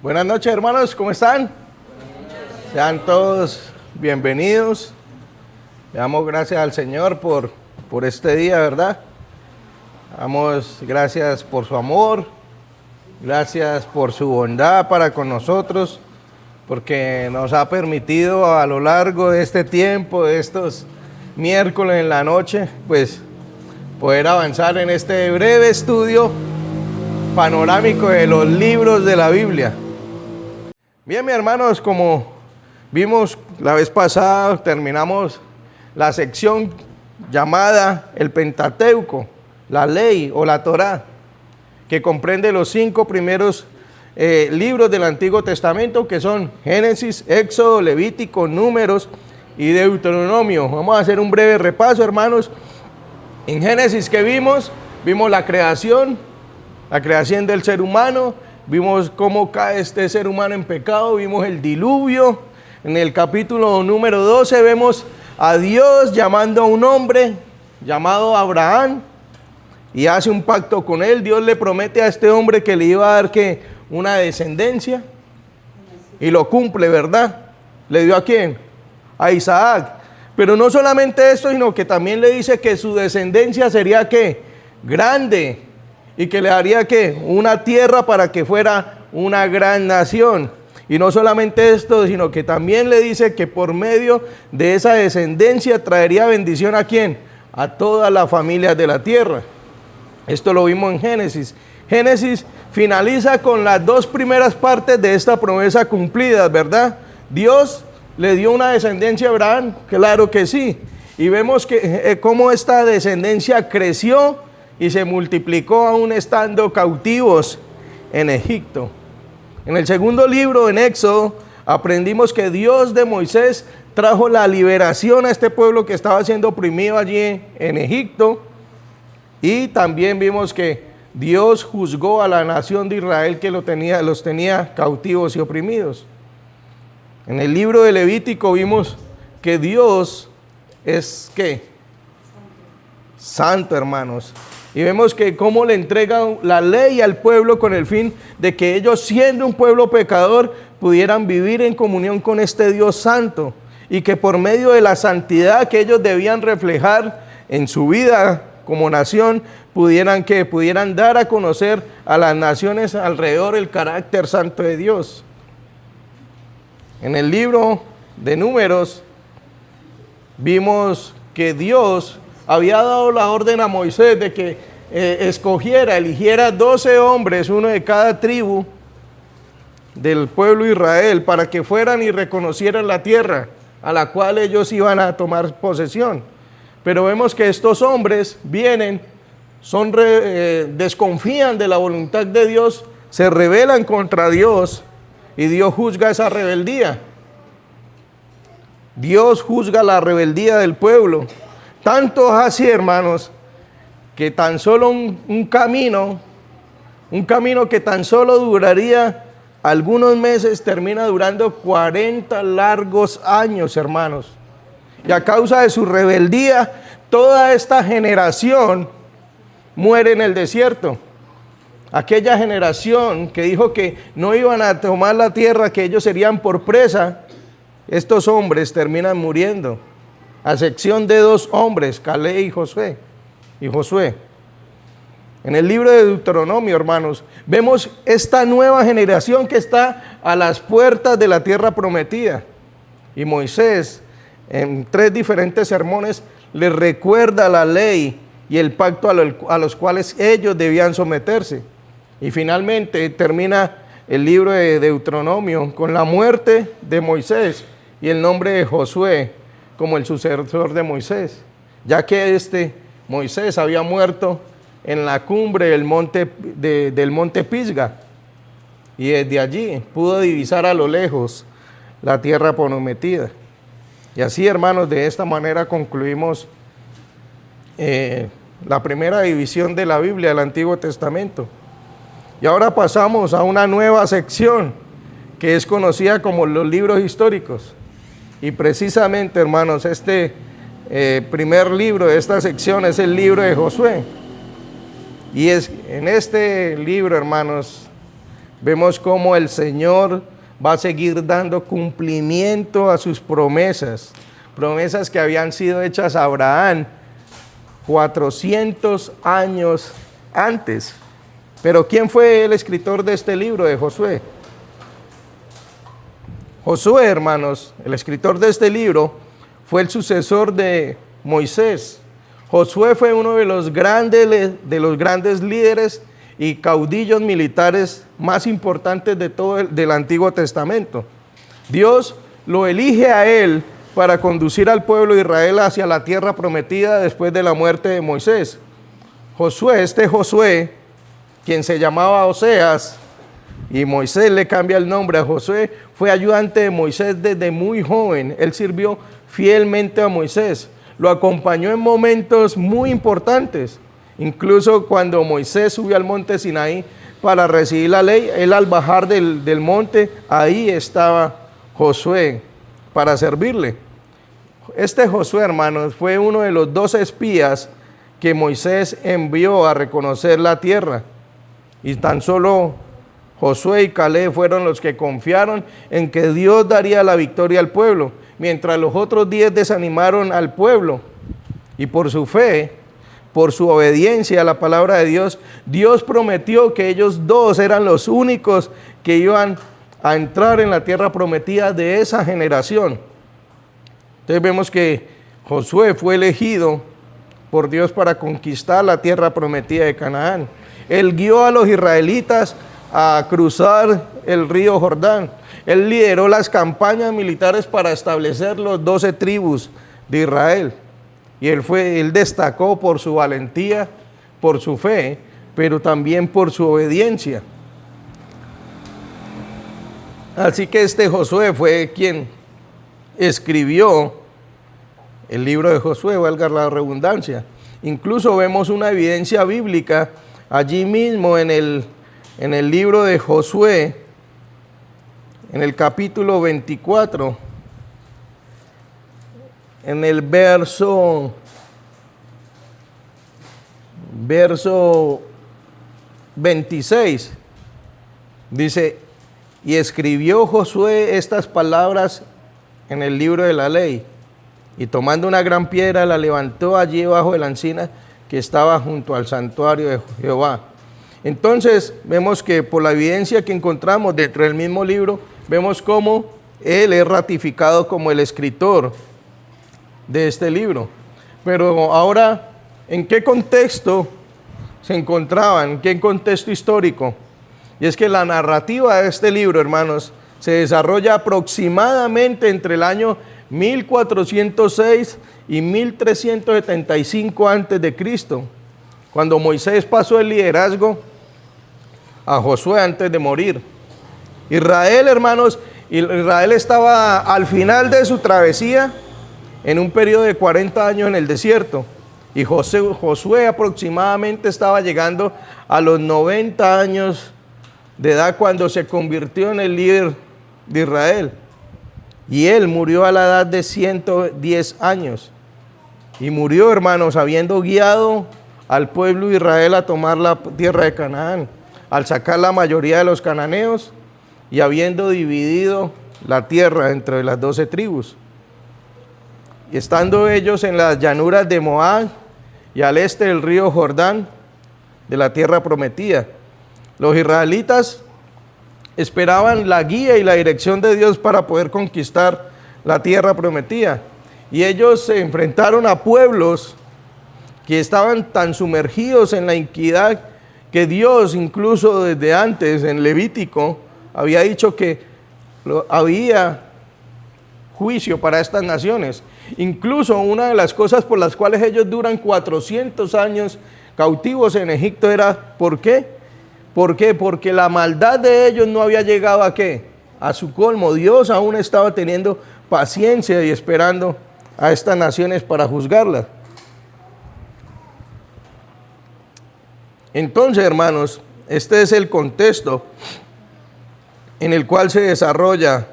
Buenas noches, hermanos, ¿cómo están? Sean todos bienvenidos. Le damos gracias al Señor por este día, ¿verdad? Damos gracias por su amor, gracias por su bondad para con nosotros, porque nos ha permitido a lo largo de este tiempo, de estos miércoles en la noche, pues poder avanzar en este breve estudio panorámico de los libros de la Biblia. Bien, mis hermanos, como vimos la vez pasada, terminamos la sección llamada el Pentateuco, la ley o la Torá, que comprende los 5 primeros libros del Antiguo Testamento, que son Génesis, Éxodo, Levítico, Números y Deuteronomio. Vamos a hacer un breve repaso, hermanos. En Génesis, ¿qué vimos? Vimos la creación del ser humano. Vimos cómo cae este ser humano en pecado, vimos el diluvio. En el capítulo número 12 vemos a Dios llamando a un hombre llamado Abraham y hace un pacto con él. Dios le promete a este hombre que le iba a dar una descendencia y lo cumple, ¿verdad? ¿Le dio a quién? A Isaac. Pero no solamente esto, sino que también le dice que su descendencia sería ¿qué? Grande. Y que le daría ¿qué? Una tierra para que fuera una gran nación. Y no solamente esto, sino que también le dice que por medio de esa descendencia traería bendición ¿a quién? A todas las familias de la tierra. Esto lo vimos en Génesis. Génesis finaliza con las 2 primeras partes de esta promesa cumplidas, ¿verdad? Dios le dio una descendencia a Abraham, claro que sí. Y vemos que cómo esta descendencia creció y se multiplicó aún estando cautivos en Egipto. En el segundo libro, en Éxodo, aprendimos que Dios de Moisés trajo la liberación a este pueblo que estaba siendo oprimido allí en Egipto. Y también vimos que Dios juzgó a la nación de Israel que los tenía cautivos y oprimidos. En el libro de Levítico vimos que Dios es ¿qué? Santo, hermanos. Y vemos que cómo le entregan la ley al pueblo con el fin de que ellos, siendo un pueblo pecador, pudieran vivir en comunión con este Dios santo. Y que por medio de la santidad que ellos debían reflejar en su vida como nación, pudieran dar a conocer a las naciones alrededor el carácter santo de Dios. En el libro de Números vimos que Dios había dado la orden a Moisés de que eligiera 12 hombres, uno de cada tribu del pueblo de Israel, para que fueran y reconocieran la tierra a la cual ellos iban a tomar posesión. Pero vemos que estos hombres vienen, desconfían de la voluntad de Dios, se rebelan contra Dios y Dios juzga esa rebeldía. Dios juzga la rebeldía del pueblo. Tanto así, hermanos, que tan solo un camino que tan solo duraría algunos meses, termina durando 40 largos años, hermanos. Y a causa de su rebeldía, toda esta generación muere en el desierto. Aquella generación que dijo que no iban a tomar la tierra, que ellos serían por presa, estos hombres terminan muriendo. A excepción de 2 hombres, Caleb y Josué. En el libro de Deuteronomio, hermanos, vemos esta nueva generación que está a las puertas de la tierra prometida. Y Moisés, en 3 diferentes sermones, les recuerda la ley y el pacto a los cuales ellos debían someterse. Y finalmente termina el libro de Deuteronomio con la muerte de Moisés y el nombre de Josué como el sucesor de Moisés, ya que Moisés había muerto en la cumbre del monte Pisga, y desde allí pudo divisar a lo lejos la tierra prometida. Y así, hermanos, de esta manera concluimos la primera división de la Biblia del Antiguo Testamento. Y ahora pasamos a una nueva sección que es conocida como los libros históricos. Y precisamente, hermanos, este primer libro de esta sección es el libro de Josué. Y en este libro, hermanos, vemos cómo el Señor va a seguir dando cumplimiento a sus promesas, promesas que habían sido hechas a Abraham 400 años antes. Pero ¿quién fue el escritor de este libro de Josué? Josué, hermanos, el escritor de este libro, fue el sucesor de Moisés. Josué fue uno de los grandes líderes y caudillos militares más importantes de todo del Antiguo Testamento. Dios lo elige a él para conducir al pueblo de Israel hacia la tierra prometida después de la muerte de Moisés. Josué, quien se llamaba Oseas, y Moisés le cambia el nombre a Josué, fue ayudante de Moisés desde muy joven. Él sirvió fielmente a Moisés, lo acompañó en momentos muy importantes. Incluso cuando Moisés subió al monte Sinaí para recibir la ley, él al bajar del monte, ahí estaba Josué para servirle. Este Josué, hermanos, fue uno de los 12 espías que Moisés envió a reconocer la tierra. Y tan solo Josué y Caleb fueron los que confiaron en que Dios daría la victoria al pueblo, mientras los otros 10 desanimaron al pueblo. Y por su fe, por su obediencia a la palabra de Dios, Dios prometió que ellos dos eran los únicos que iban a entrar en la tierra prometida de esa generación. Entonces vemos que Josué fue elegido por Dios para conquistar la tierra prometida de Canaán. Él guió a los israelitas a cruzar el río Jordán. Él lideró las campañas militares para establecer los 12 tribus de Israel. Y él destacó por su valentía, por su fe, pero también por su obediencia. Así que este Josué fue quien escribió el libro de Josué, valga la redundancia. Incluso vemos una evidencia bíblica allí mismo en el libro de Josué, en el capítulo 24, en el verso 26, dice: y escribió Josué estas palabras en el libro de la ley, y tomando una gran piedra la levantó allí bajo de la encina que estaba junto al santuario de Jehová. Entonces vemos que por la evidencia que encontramos dentro del mismo libro, vemos cómo él es ratificado como el escritor de este libro. Pero ahora, ¿en qué contexto se encontraban? ¿En qué contexto histórico? Y es que la narrativa de este libro, hermanos, se desarrolla aproximadamente entre el año 1406 y 1375 antes de Cristo, cuando Moisés pasó el liderazgo a Josué antes de morir. Israel, hermanos, Israel estaba al final de su travesía en un periodo de 40 años en el desierto, y Josué aproximadamente estaba llegando a los 90 años de edad cuando se convirtió en el líder de Israel. Y él murió a la edad de 110 años. Y murió, hermanos, habiendo guiado al pueblo de Israel a tomar la tierra de Canaán, al sacar la mayoría de los cananeos y habiendo dividido la tierra entre las 12 tribus. Y estando ellos en las llanuras de Moab y al este del río Jordán, de la tierra prometida, los israelitas esperaban la guía y la dirección de Dios para poder conquistar la tierra prometida. Y ellos se enfrentaron a pueblos que estaban tan sumergidos en la iniquidad que Dios, incluso desde antes en Levítico, había dicho que había juicio para estas naciones. Incluso una de las cosas por las cuales ellos duran 400 años cautivos en Egipto era, ¿por qué? ¿Por qué? Porque la maldad de ellos no había llegado ¿a qué? A su colmo. Dios aún estaba teniendo paciencia y esperando a estas naciones para juzgarlas. Entonces, hermanos, este es el contexto en el cual se desarrolla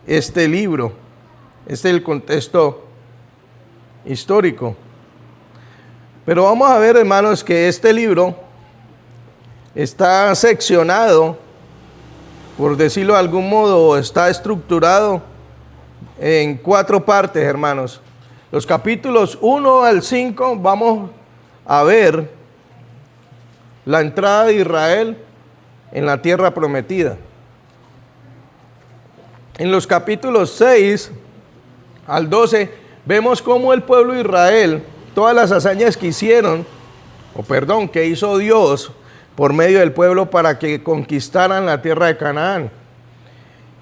este libro. Este es el contexto histórico. Pero vamos a ver, hermanos, que este libro está seccionado, por decirlo de algún modo, está estructurado en 4 partes, hermanos. Los capítulos 1 al 5 vamos a ver la entrada de Israel en la tierra prometida. En los capítulos 6 al 12 vemos cómo el pueblo de Israel, todas las hazañas que hicieron, que hizo Dios por medio del pueblo para que conquistaran la tierra de Canaán.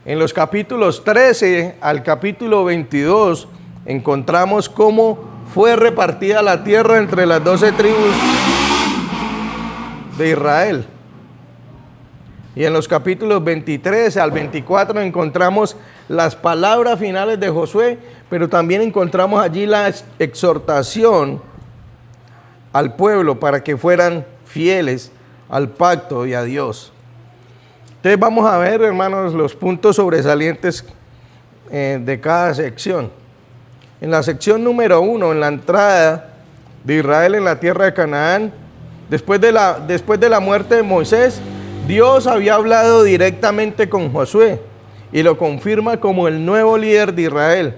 En los capítulos 13 al capítulo 22 encontramos cómo fue repartida la tierra entre las 12 tribus de Israel. Y en los capítulos 23 al 24 encontramos las palabras finales de Josué, pero también encontramos allí la exhortación al pueblo para que fueran fieles al pacto y a Dios. Entonces vamos a ver, hermanos, los puntos sobresalientes de cada sección. En la sección número 1, en la entrada de Israel en la tierra de Canaán, después de la muerte de Moisés, Dios había hablado directamente con Josué y lo confirma como el nuevo líder de Israel.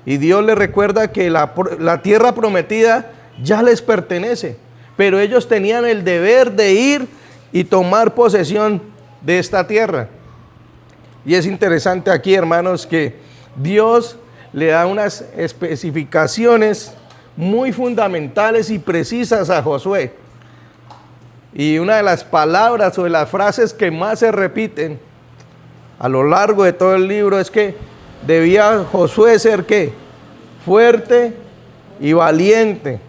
Y Dios le recuerda que la tierra prometida ya les pertenece, pero ellos tenían el deber de ir y tomar posesión de esta tierra. Y es interesante aquí, hermanos, que Dios le da unas especificaciones muy fundamentales y precisas a Josué. Y una de las palabras o de las frases que más se repiten a lo largo de todo el libro es que debía Josué ser ¿qué? Fuerte y valiente,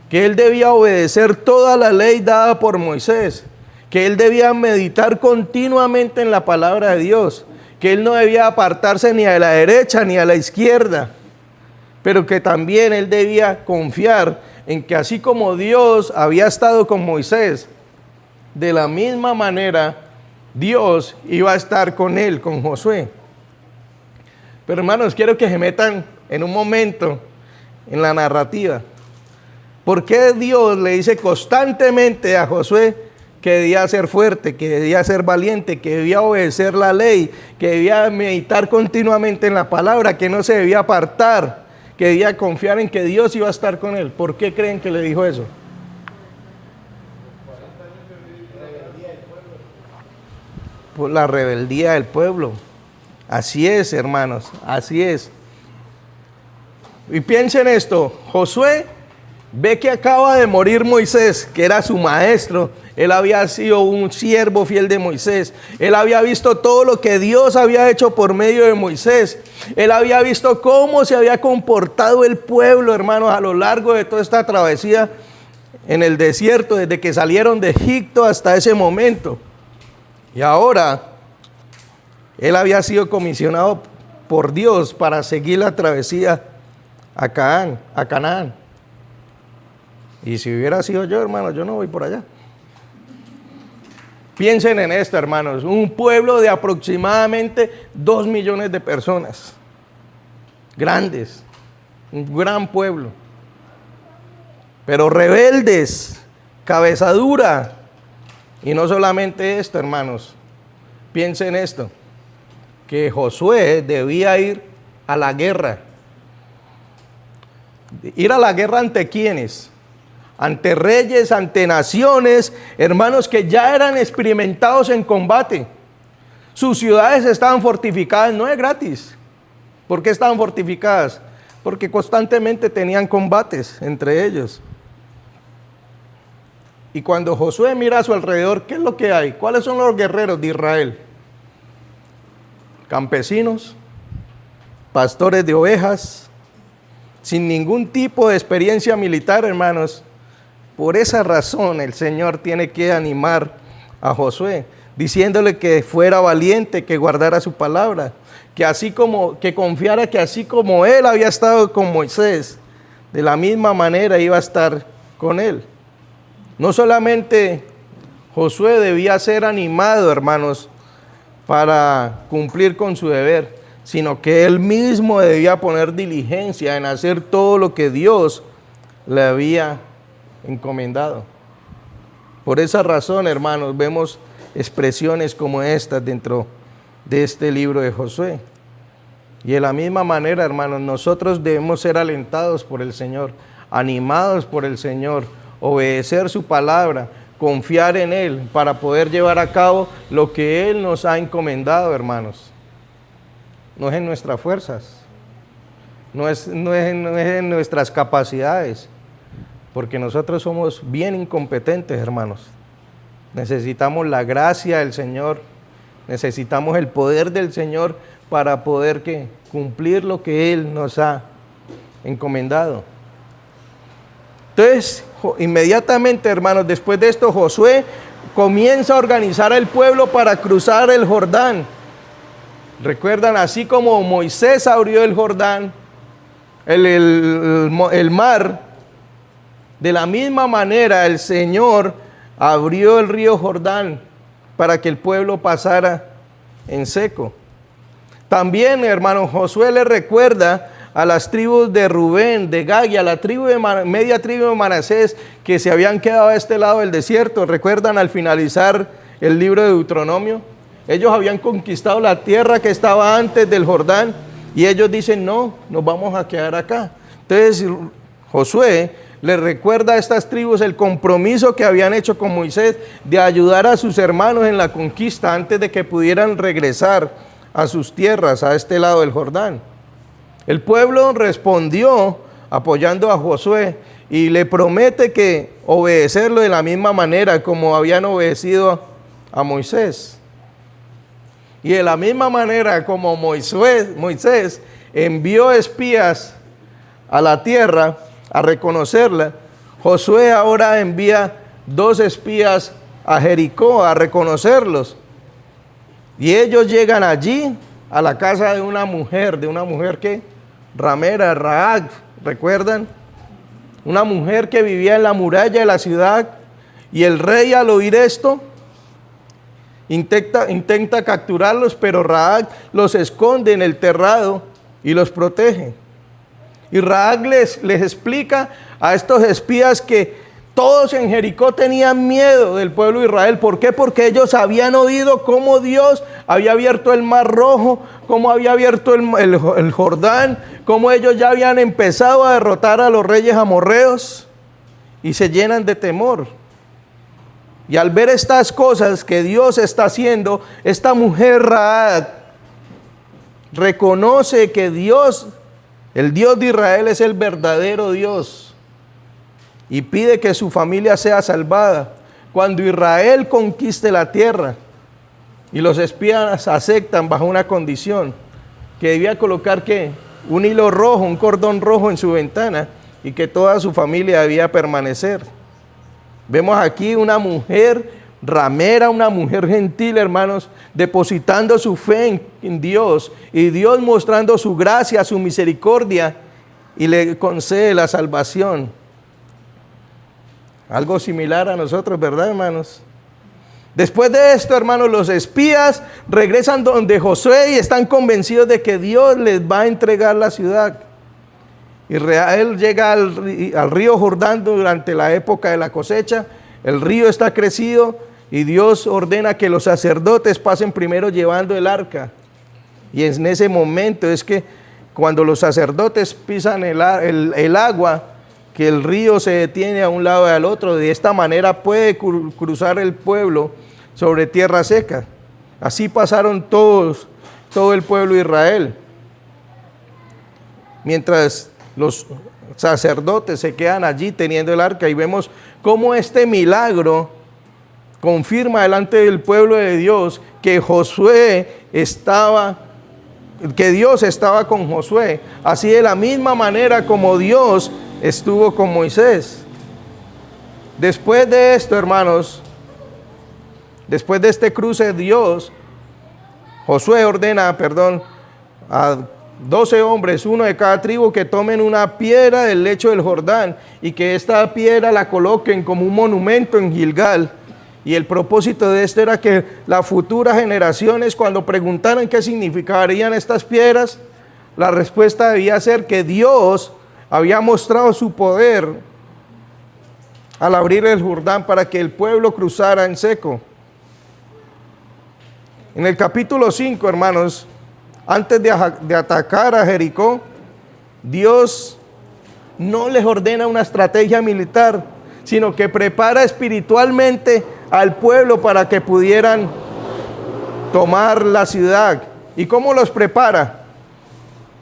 que él debía obedecer toda la ley dada por Moisés, que él debía meditar continuamente en la palabra de Dios, que él no debía apartarse ni a la derecha ni a la izquierda, pero que también él debía confiar en que así como Dios había estado con Moisés, de la misma manera Dios iba a estar con él, con Josué. Pero hermanos, quiero que se metan en un momento en la narrativa. ¿Por qué Dios le dice constantemente a Josué que debía ser fuerte, que debía ser valiente, que debía obedecer la ley, que debía meditar continuamente en la palabra, que no se debía apartar, que debía confiar en que Dios iba a estar con él? ¿Por qué creen que le dijo eso? Por la rebeldía del pueblo. Así es, hermanos, así es. Y piensen esto, Josué ve que acaba de morir Moisés, que era su maestro. Él había sido un siervo fiel de Moisés. Él había visto todo lo que Dios había hecho por medio de Moisés. Él había visto cómo se había comportado el pueblo, hermanos, a lo largo de toda esta travesía en el desierto, desde que salieron de Egipto hasta ese momento. Y ahora, él había sido comisionado por Dios para seguir la travesía a Canaán. Y si hubiera sido yo, hermano, yo no voy por allá. Piensen en esto, hermanos, un pueblo de aproximadamente 2 millones de personas, grandes, un gran pueblo, pero rebeldes, cabeza dura. Y no solamente esto, hermanos, piensen esto, que Josué debía ir a la guerra. ¿Ir a la guerra ante quiénes? Ante reyes, ante naciones, hermanos que ya eran experimentados en combate. Sus ciudades estaban fortificadas, no es gratis. ¿Por qué estaban fortificadas? Porque constantemente tenían combates entre ellos. Y cuando Josué mira a su alrededor, ¿qué es lo que hay? ¿Cuáles son los guerreros de Israel? Campesinos, pastores de ovejas, sin ningún tipo de experiencia militar, hermanos. Por esa razón el Señor tiene que animar a Josué, diciéndole que fuera valiente, que guardara su palabra, que confiara que así como él había estado con Moisés, de la misma manera iba a estar con él. No solamente Josué debía ser animado, hermanos, para cumplir con su deber, sino que él mismo debía poner diligencia en hacer todo lo que Dios le había encomendado. Por esa razón, hermanos, vemos expresiones como estas dentro de este libro de Josué. Y de la misma manera, hermanos, nosotros debemos ser alentados por el Señor, animados por el Señor, obedecer su palabra, confiar en Él para poder llevar a cabo lo que Él nos ha encomendado, hermanos. No es en nuestras fuerzas, no es en nuestras capacidades, porque nosotros somos bien incompetentes, hermanos. Necesitamos la gracia del Señor, necesitamos el poder del Señor para poder cumplir lo que Él nos ha encomendado. Entonces, inmediatamente, hermanos, después de esto, Josué comienza a organizar al pueblo para cruzar el Jordán. Recuerdan, así como Moisés abrió el Jordán, el mar, de la misma manera el Señor abrió el río Jordán para que el pueblo pasara en seco. También, hermano, Josué le recuerda a las tribus de Rubén, de Gad y a la media tribu de Manasés que se habían quedado a este lado del desierto. ¿Recuerdan al finalizar el libro de Deuteronomio? Ellos habían conquistado la tierra que estaba antes del Jordán y ellos dicen, no, nos vamos a quedar acá. Entonces Josué le recuerda a estas tribus el compromiso que habían hecho con Moisés de ayudar a sus hermanos en la conquista antes de que pudieran regresar a sus tierras, a este lado del Jordán. El pueblo respondió apoyando a Josué y le promete que obedecerlo de la misma manera como habían obedecido a Moisés. Y de la misma manera como Moisés envió espías a la tierra a reconocerla, Josué ahora envía 2 espías a Jericó a reconocerlos. Y ellos llegan allí a la casa de una mujer que ramera, Rahab, ¿recuerdan? Una mujer que vivía en la muralla de la ciudad, y el rey al oír esto intenta capturarlos, pero Rahab los esconde en el terrado y los protege. Y Rahab les explica a estos espías que todos en Jericó tenían miedo del pueblo de Israel. ¿Por qué? Porque ellos habían oído cómo Dios había abierto el Mar Rojo, cómo había abierto el Jordán, cómo ellos ya habían empezado a derrotar a los reyes amorreos, y se llenan de temor. Y al ver estas cosas que Dios está haciendo, esta mujer Rahab reconoce que Dios, el Dios de Israel, es el verdadero Dios, y pide que su familia sea salvada. Cuando Israel conquiste la tierra, y los espías aceptan bajo una condición, que debía colocar un hilo rojo, un cordón rojo en su ventana, y que toda su familia debía permanecer. Vemos aquí una mujer ramera, una mujer gentil, hermanos, depositando su fe en Dios, y Dios mostrando su gracia, su misericordia, y le concede la salvación. Algo similar a nosotros, ¿verdad, hermanos? Después de esto, hermanos, los espías regresan donde Josué y están convencidos de que Dios les va a entregar la ciudad. Israel llega al río Jordán durante la época de la cosecha. El río está crecido y Dios ordena que los sacerdotes pasen primero llevando el arca. Y en ese momento es que cuando los sacerdotes pisan el agua, que el río se detiene a un lado y al otro. De esta manera puede cruzar el pueblo sobre tierra seca. Así pasaron todo el pueblo de Israel. Mientras los sacerdotes se quedan allí teniendo el arca, y vemos cómo este milagro confirma delante del pueblo de Dios que Dios estaba con Josué. Así, de la misma manera como Dios estuvo con Moisés. Después de esto, hermanos, después de este cruce, Josué ordena, a 12 hombres, uno de cada tribu, que tomen una piedra del lecho del Jordán y que esta piedra la coloquen como un monumento en Gilgal. Y el propósito de esto era que las futuras generaciones, cuando preguntaran qué significarían estas piedras, la respuesta debía ser que Dios había mostrado su poder al abrir el Jordán para que el pueblo cruzara en seco. En el capítulo 5, hermanos, antes de atacar a Jericó, Dios no les ordena una estrategia militar, sino que prepara espiritualmente al pueblo para que pudieran tomar la ciudad. ¿Y cómo los prepara?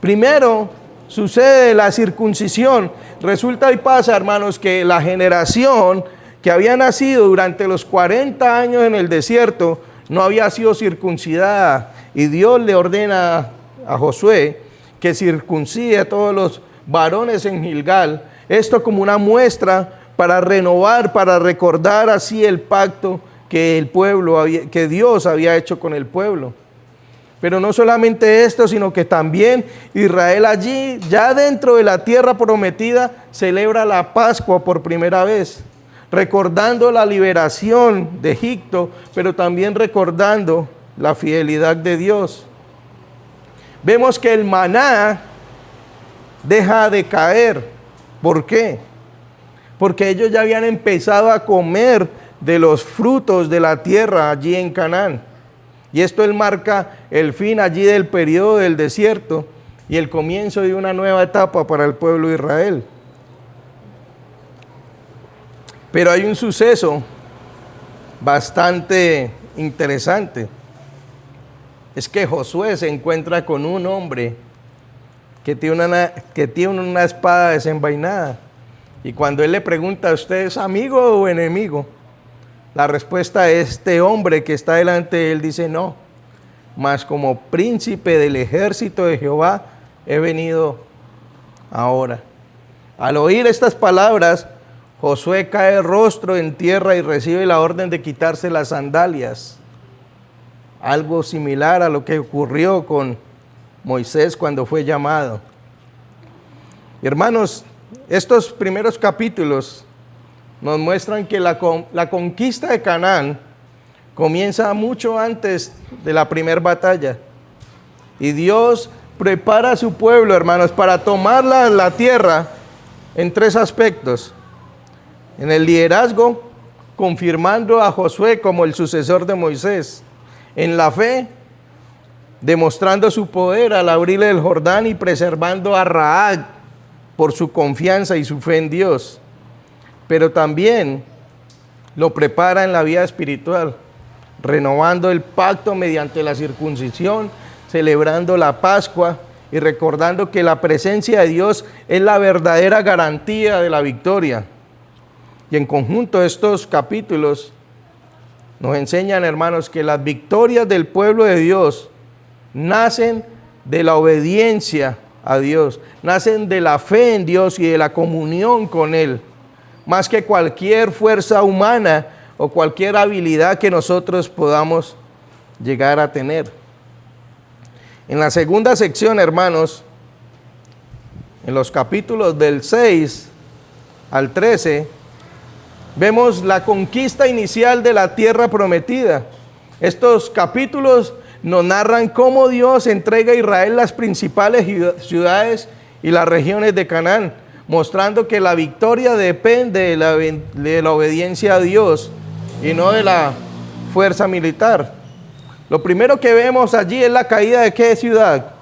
Primero sucede la circuncisión. Resulta y pasa, hermanos, que la generación que había nacido durante los 40 años en el desierto no había sido circuncidada. Y Dios le ordena a Josué que circuncide a todos los varones en Gilgal. Esto como una muestra para renovar, para recordar así el pacto que Dios había hecho con el pueblo. Pero no solamente esto, sino que también Israel allí, ya dentro de la tierra prometida, celebra la Pascua por primera vez, recordando la liberación de Egipto, pero también recordando la fidelidad de Dios. Vemos que el maná deja de caer. ¿Por qué? Porque ellos ya habían empezado a comer de los frutos de la tierra allí en Canaán. Y esto marca el fin allí del periodo del desierto y el comienzo de una nueva etapa para el pueblo de Israel. Pero hay un suceso bastante interesante. Es que Josué se encuentra con un hombre que tiene una espada desenvainada. Y cuando él le pregunta, ¿usted es amigo o enemigo? La respuesta de este hombre que está delante de él dice, no, mas como príncipe del ejército de Jehová he venido ahora. Al oír estas palabras, Josué cae rostro en tierra y recibe la orden de quitarse las sandalias. Algo similar a lo que ocurrió con Moisés cuando fue llamado. Hermanos, estos primeros capítulos nos muestran que la conquista de Canaán comienza mucho antes de la primera batalla. Y Dios prepara a su pueblo, hermanos, para tomar la tierra en tres aspectos. En el liderazgo, confirmando a Josué como el sucesor de Moisés. En la fe, demostrando su poder al abrir el Jordán y preservando a Rahab por su confianza y su fe en Dios. Pero también lo prepara en la vida espiritual, renovando el pacto mediante la circuncisión, celebrando la Pascua y recordando que la presencia de Dios es la verdadera garantía de la victoria. Y en conjunto estos capítulos nos enseñan, hermanos, que las victorias del pueblo de Dios nacen de la obediencia a Dios, nacen de la fe en Dios y de la comunión con Él, más que cualquier fuerza humana o cualquier habilidad que nosotros podamos llegar a tener. En la segunda sección, hermanos, en los capítulos del 6 al 13, vemos la conquista inicial de la tierra prometida. Estos capítulos nos narran cómo Dios entrega a Israel las principales ciudades y las regiones de Canaán, mostrando que la victoria depende de la obediencia a Dios y no de la fuerza militar. Lo primero que vemos allí es la caída de ¿qué ciudad?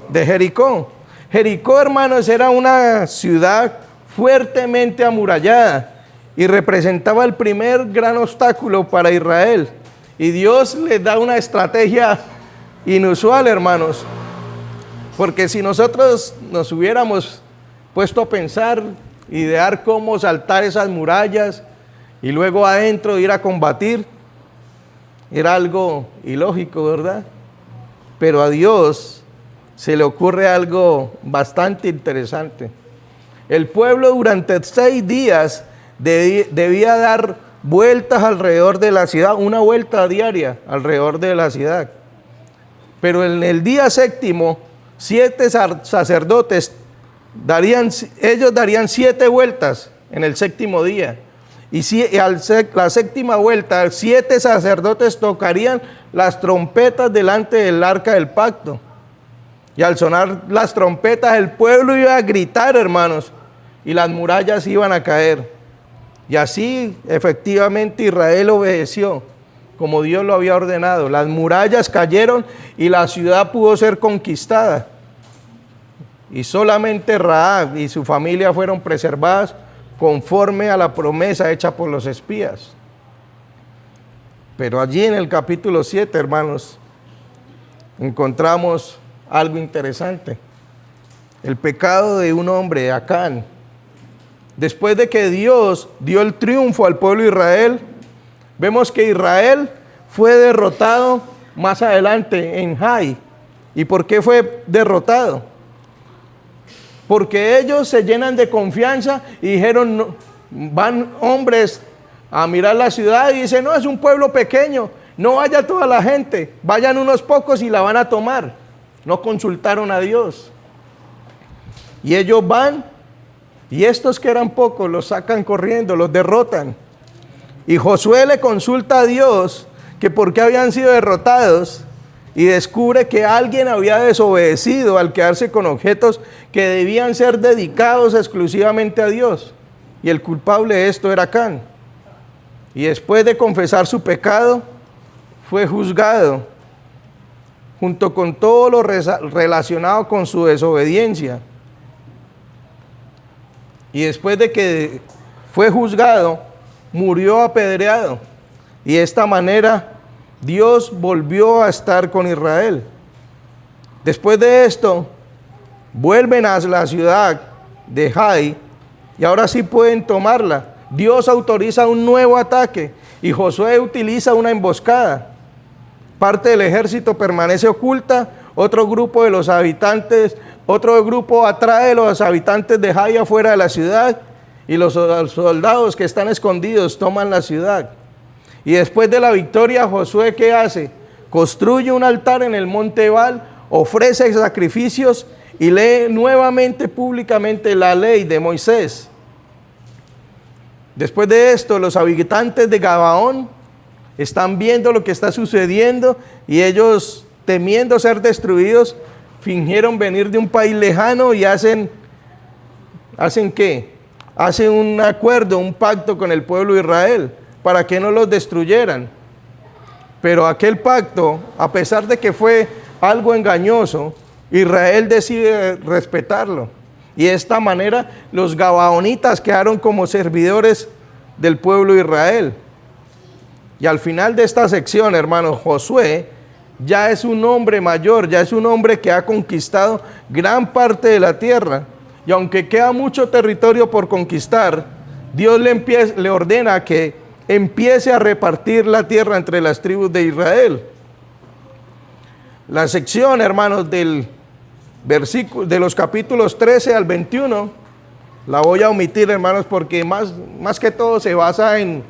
De Jericó. Jericó, hermanos, era una ciudad fuertemente amurallada y representaba el primer gran obstáculo para Israel. Y Dios les da una estrategia inusual, hermanos, porque si nosotros nos hubiéramos puesto a pensar, idear cómo saltar esas murallas y luego adentro ir a combatir, era algo ilógico, ¿verdad? Pero a Dios se le ocurre algo bastante interesante. El pueblo durante 6 días debía dar vueltas alrededor de la ciudad, una vuelta diaria alrededor de la ciudad. Pero en el día séptimo, 7 sacerdotes darían 7 vueltas en el séptimo día. Y la séptima vuelta, 7 sacerdotes tocarían las trompetas delante del arca del pacto. Y al sonar las trompetas, el pueblo iba a gritar, hermanos, y las murallas iban a caer. Y así efectivamente Israel obedeció como Dios lo había ordenado. Las murallas cayeron y la ciudad pudo ser conquistada. Y solamente Rahab y su familia fueron preservadas conforme a la promesa hecha por los espías. Pero allí en el capítulo 7, hermanos, encontramos algo interesante. El pecado de un hombre, Acán. Después de que Dios dio el triunfo al pueblo de Israel, vemos que Israel fue derrotado más adelante en Jai. ¿Y por qué fue derrotado? Porque ellos se llenan de confianza y dijeron, no, van hombres a mirar la ciudad y dicen, no, es un pueblo pequeño, no vaya toda la gente, vayan unos pocos y la van a tomar. No consultaron a Dios. Y ellos van, y estos que eran pocos los sacan corriendo, los derrotan. Y Josué le consulta a Dios que por qué habían sido derrotados, y descubre que alguien había desobedecido al quedarse con objetos que debían ser dedicados exclusivamente a Dios. Y el culpable de esto era Acán. Y después de confesar su pecado, fue juzgado junto con todo lo relacionado con su desobediencia. Y después de que fue juzgado, murió apedreado. Y de esta manera Dios volvió a estar con Israel. Después de esto, vuelven a la ciudad de Jai y ahora sí pueden tomarla. Dios autoriza un nuevo ataque y Josué utiliza una emboscada. Parte del ejército permanece oculta, otro grupo de los habitantes, otro grupo atrae a los habitantes de Jai afuera de la ciudad y los soldados que están escondidos toman la ciudad. Y después de la victoria, Josué, ¿qué hace? Construye un altar en el monte Ebal, ofrece sacrificios y lee nuevamente públicamente la ley de Moisés. Después de esto, los habitantes de Gabaón están viendo lo que está sucediendo y ellos, temiendo ser destruidos, fingieron venir de un país lejano y ¿hacen qué? Hacen un acuerdo, un pacto con el pueblo de Israel para que no los destruyeran. Pero aquel pacto, a pesar de que fue algo engañoso, Israel decide respetarlo. Y de esta manera los gabaonitas quedaron como servidores del pueblo de Israel. Y al final de esta sección, hermanos, Josué ya es un hombre mayor, ya es un hombre que ha conquistado gran parte de la tierra. Y aunque queda mucho territorio por conquistar, Dios le ordena que empiece a repartir la tierra entre las tribus de Israel. La sección, hermanos, del versículo, de los capítulos 13 al 21, la voy a omitir, hermanos, porque más que todo se basa en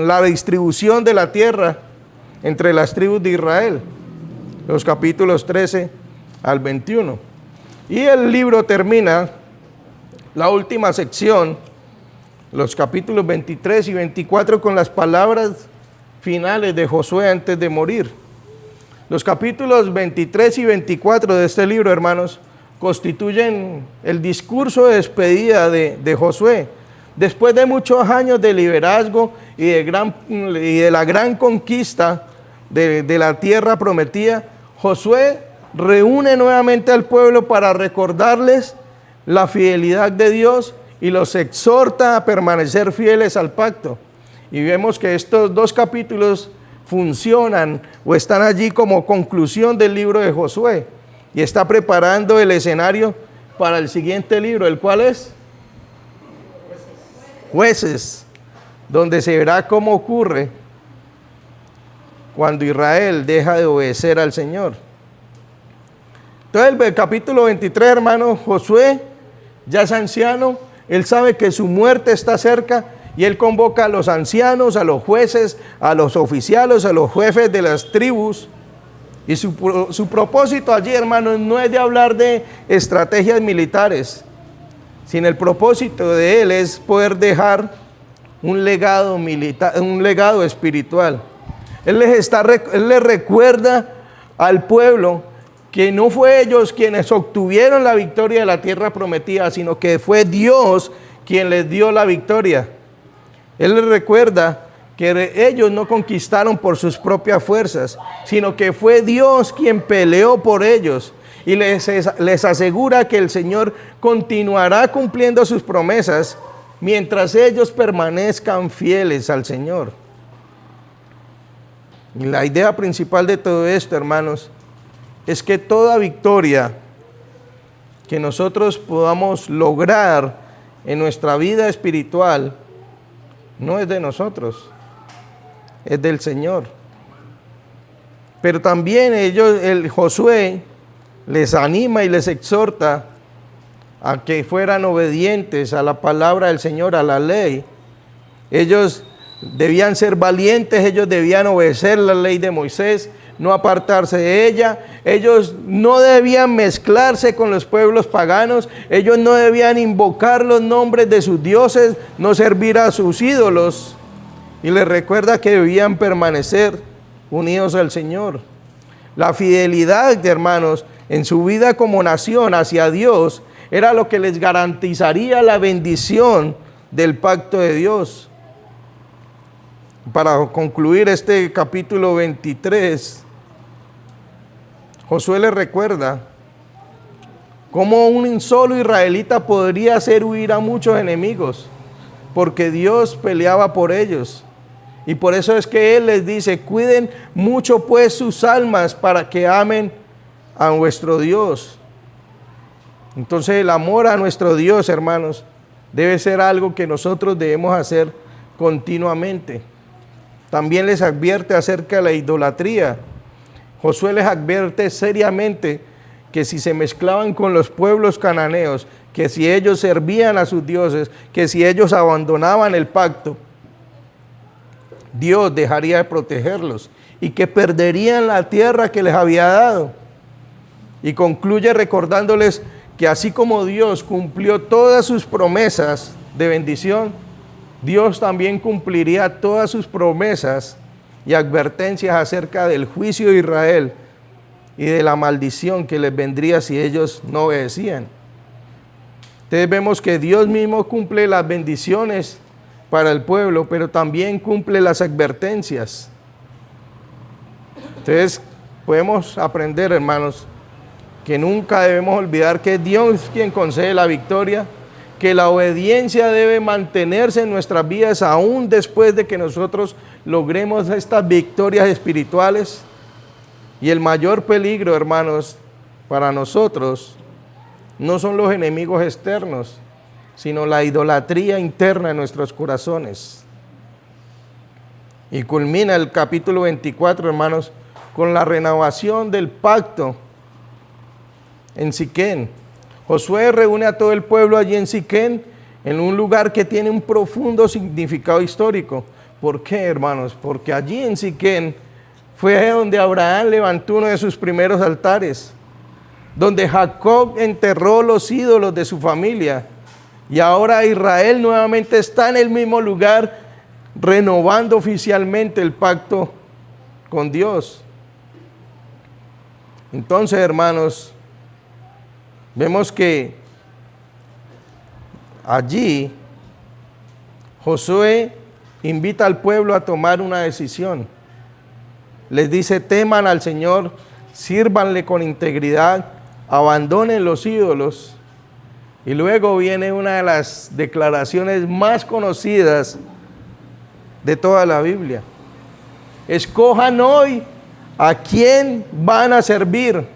la distribución de la tierra entre las tribus de Israel, los capítulos 13 al 21. Y el libro termina, la última sección, los capítulos 23 y 24, con las palabras finales de Josué antes de morir. Los capítulos 23 y 24 de este libro, hermanos, constituyen el discurso de despedida de Josué. Después de muchos años de liderazgo y de la gran conquista de la tierra prometida, Josué reúne nuevamente al pueblo para recordarles la fidelidad de Dios y los exhorta a permanecer fieles al pacto. Y vemos que estos dos capítulos funcionan o están allí como conclusión del libro de Josué, y está preparando el escenario para el siguiente libro, el cual es Jueces, donde se verá cómo ocurre cuando Israel deja de obedecer al Señor. Entonces el capítulo 23, hermanos, Josué ya es anciano, él sabe que su muerte está cerca y él convoca a los ancianos, a los jueces, a los oficiales, a los jefes de las tribus. Y su propósito allí, hermanos, no es de hablar de estrategias militares, sino el propósito de él es poder dejar un legado militar, un legado espiritual. Él les recuerda al pueblo que no fue ellos quienes obtuvieron la victoria de la tierra prometida, sino que fue Dios quien les dio la victoria. Él les recuerda que ellos no conquistaron por sus propias fuerzas, sino que fue Dios quien peleó por ellos. Y les asegura que el Señor continuará cumpliendo sus promesas mientras ellos permanezcan fieles al Señor. Y la idea principal de todo esto, hermanos, es que toda victoria que nosotros podamos lograr en nuestra vida espiritual no es de nosotros, es del Señor. Pero también Josué les anima y les exhorta a que fueran obedientes a la palabra del Señor, a la ley. Ellos debían ser valientes, ellos debían obedecer la ley de Moisés, no apartarse de ella. Ellos no debían mezclarse con los pueblos paganos, ellos no debían invocar los nombres de sus dioses, no servir a sus ídolos. Y les recuerda que debían permanecer unidos al Señor. La fidelidad, hermanos, en su vida como nación hacia Dios era lo que les garantizaría la bendición del pacto de Dios. Para concluir este capítulo 23, Josué les recuerda cómo un solo israelita podría hacer huir a muchos enemigos, porque Dios peleaba por ellos. Y por eso es que Él les dice: cuiden mucho pues sus almas para que amen a vuestro Dios. Entonces el amor a nuestro Dios, hermanos, debe ser algo que nosotros debemos hacer continuamente. También les advierte acerca de la idolatría. Josué les advierte seriamente que si se mezclaban con los pueblos cananeos, que si ellos servían a sus dioses, que si ellos abandonaban el pacto, Dios dejaría de protegerlos y que perderían la tierra que les había dado. Y concluye recordándoles que así como Dios cumplió todas sus promesas de bendición, Dios también cumpliría todas sus promesas y advertencias acerca del juicio de Israel y de la maldición que les vendría si ellos no obedecían. Entonces vemos que Dios mismo cumple las bendiciones para el pueblo, pero también cumple las advertencias. Entonces podemos aprender, hermanos, que nunca debemos olvidar que es Dios quien concede la victoria, que la obediencia debe mantenerse en nuestras vidas aún después de que nosotros logremos estas victorias espirituales. Y el mayor peligro, hermanos, para nosotros no son los enemigos externos, sino la idolatría interna en nuestros corazones. Y culmina el capítulo 24, hermanos, con la renovación del pacto en Siquén. Josué reúne a todo el pueblo allí en Siquén, en un lugar que tiene un profundo significado histórico. ¿Por qué, hermanos? Porque allí en Siquén fue donde Abraham levantó uno de sus primeros altares, donde Jacob enterró los ídolos de su familia, y ahora Israel nuevamente está en el mismo lugar, renovando oficialmente el pacto con Dios. Entonces, hermanos, vemos que allí Josué invita al pueblo a tomar una decisión. Les dice: teman al Señor, sírvanle con integridad, abandonen los ídolos. Y luego viene una de las declaraciones más conocidas de toda la Biblia: escojan hoy a quién van a servir,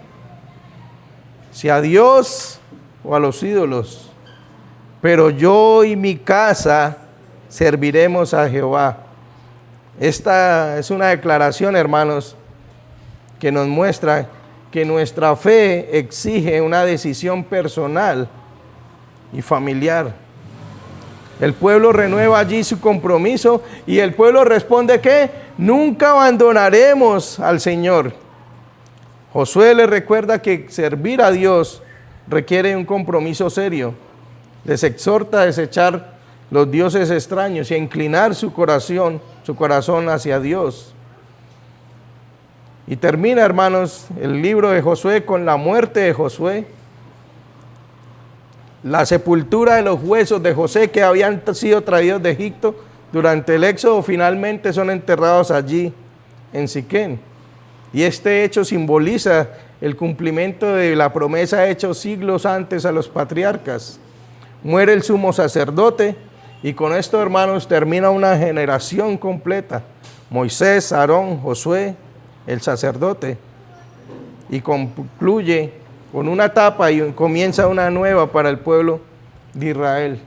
si a Dios o a los ídolos, pero yo y mi casa serviremos a Jehová. Esta es una declaración, hermanos, que nos muestra que nuestra fe exige una decisión personal y familiar. El pueblo renueva allí su compromiso y el pueblo responde que nunca abandonaremos al Señor. Josué les recuerda que servir a Dios requiere un compromiso serio. Les exhorta a desechar los dioses extraños y a inclinar su corazón hacia Dios. Y termina, hermanos, el libro de Josué con la muerte de Josué, la sepultura de los huesos de José que habían sido traídos de Egipto, durante el éxodo finalmente son enterrados allí en Siquén. Y este hecho simboliza el cumplimiento de la promesa hecha siglos antes a los patriarcas. Muere el sumo sacerdote y con esto, hermanos, termina una generación completa. Moisés, Aarón, Josué, el sacerdote. Y concluye con una etapa y comienza una nueva para el pueblo de Israel.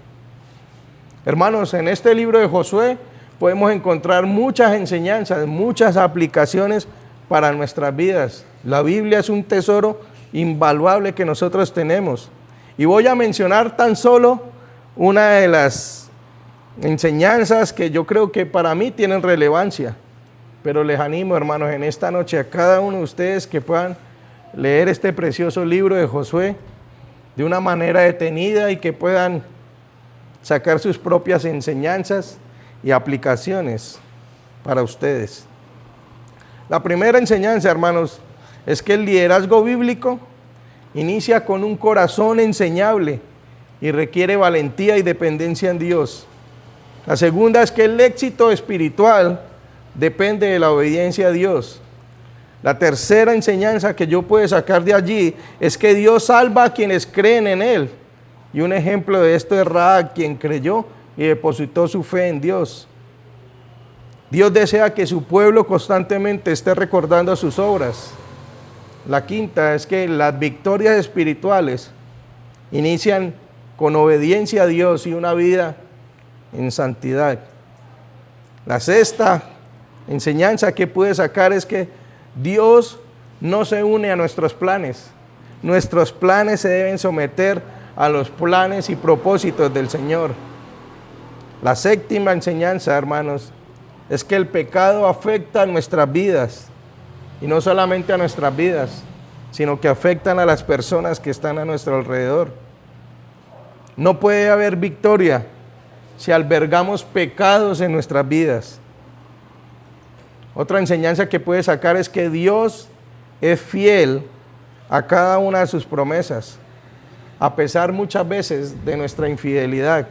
Hermanos, en este libro de Josué podemos encontrar muchas enseñanzas, muchas aplicaciones para nuestras vidas. La Biblia es un tesoro invaluable que nosotros tenemos. Y voy a mencionar tan solo una de las enseñanzas que yo creo que para mí tienen relevancia. Pero les animo, hermanos, en esta noche a cada uno de ustedes que puedan leer este precioso libro de Josué de una manera detenida y que puedan sacar sus propias enseñanzas y aplicaciones para ustedes. La primera enseñanza, hermanos, es que el liderazgo bíblico inicia con un corazón enseñable y requiere valentía y dependencia en Dios. La segunda es que el éxito espiritual depende de la obediencia a Dios. La tercera enseñanza que yo puedo sacar de allí es que Dios salva a quienes creen en Él. Y un ejemplo de esto es Rahab, quien creyó y depositó su fe en Dios. Dios desea que su pueblo constantemente esté recordando sus obras. La quinta es que las victorias espirituales inician con obediencia a Dios y una vida en santidad. La sexta enseñanza que pude sacar es que Dios no se une a nuestros planes. Nuestros planes se deben someter a los planes y propósitos del Señor. La séptima enseñanza, hermanos, es que el pecado afecta a nuestras vidas. Y no solamente a nuestras vidas, sino que afectan a las personas que están a nuestro alrededor. No puede haber victoria si albergamos pecados en nuestras vidas. Otra enseñanza que puede sacar es que Dios es fiel a cada una de sus promesas, a pesar muchas veces de nuestra infidelidad.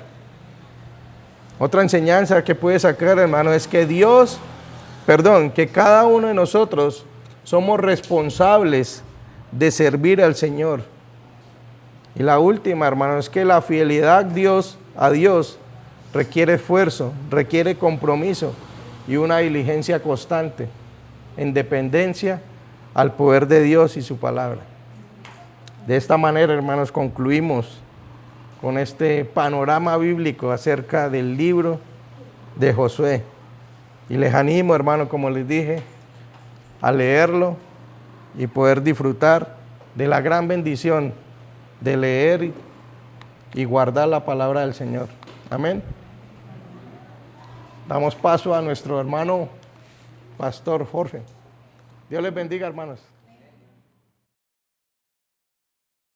Otra enseñanza que puede sacar, hermano, es que que cada uno de nosotros somos responsables de servir al Señor. Y la última, hermano, es que la fidelidad a Dios requiere esfuerzo, requiere compromiso y una diligencia constante en dependencia al poder de Dios y su palabra. De esta manera, hermanos, concluimos con este panorama bíblico acerca del libro de Josué. Y les animo, hermanos, como les dije, a leerlo y poder disfrutar de la gran bendición de leer y guardar la palabra del Señor. Amén. Damos paso a nuestro hermano Pastor Jorge. Dios les bendiga, hermanos.